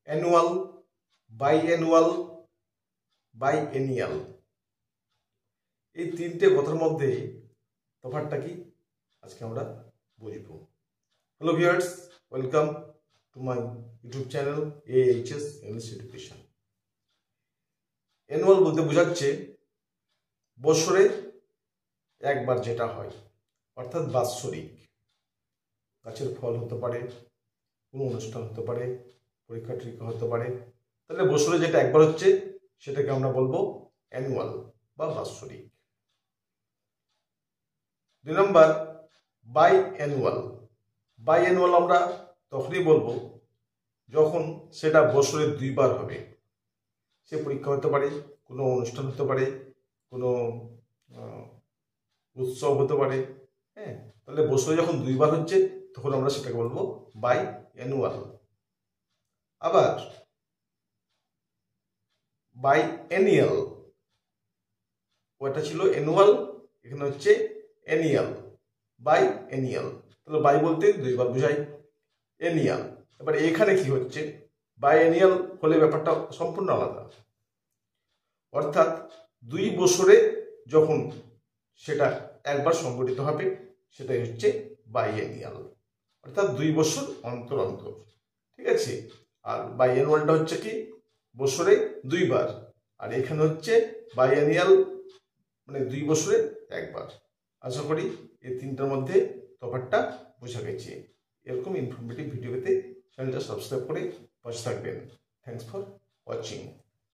Annual, বাইঅ্যানুয়াল, biennial. এই তিনটে কথার মধ্যে তফাৎটা কি আজকে আমরা বুঝব। Hello viewers, welcome to my YouTube channel AHS English education. Annual বলতে বোঝাচ্ছে বছরে একবার যেটা হয়, অর্থাৎ বাৎসরিক। গাছের ফল হতে পারে, কোনো অনুষ্ঠান হতে পারে, পরীক্ষা টরীক্ষা হতে পারে, তাহলে বছরে যেটা একবার হচ্ছে সেটাকে আমরা বলবো অ্যানুয়াল বা বাৎসরিক। 2 নম্বর বাইঅ্যানুয়াল। বাইঅ্যানুয়াল আমরা তখনই বলবো যখন সেটা বছরে 2 বার হবে। সে পরীক্ষা হতে পারে, কোনো অনুষ্ঠান হতে পারে, কোনো উৎসব হতে পারে, হ্যাঁ, তাহলে বছরে যখন 2 বার হচ্ছে তখন আমরা সেটাকে বলবো বাইঅ্যানুয়াল। আবার বাইএনিয়াল, ওটা ছিল অ্যানুয়াল, এখানে হচ্ছে অ্যানিয়াল, বাইএনিয়াল। তাহলে বাই বলতে 2 বার বোঝায়, এনিয়াল। এবার এখানে কি হচ্ছে, বাইএনিয়াল হলে ব্যাপারটা সম্পূর্ণ আলাদা, অর্থাৎ 2 বছরে যখন সেটা একবার সংগঠিত হবে সেটাই হচ্ছে বাইএনিয়াল, অর্থাৎ 2 বছর অন্তর অন্তর। ঠিক আছে, আর বাইঅ্যানুয়ালটা হচ্ছে কি বছরে 2 বার, আর এখানে হচ্ছে বাইএনিয়াল মানে 2 বছরে একবার। আশা করি এই তিনটার মধ্যে তফাৎটা বোঝা গেছে। এরকম ইনফরমেটিভ ভিডিও পেতে চ্যানেলটা সাবস্ক্রাইব করে পাশে থাকবেন। Thanks for watching.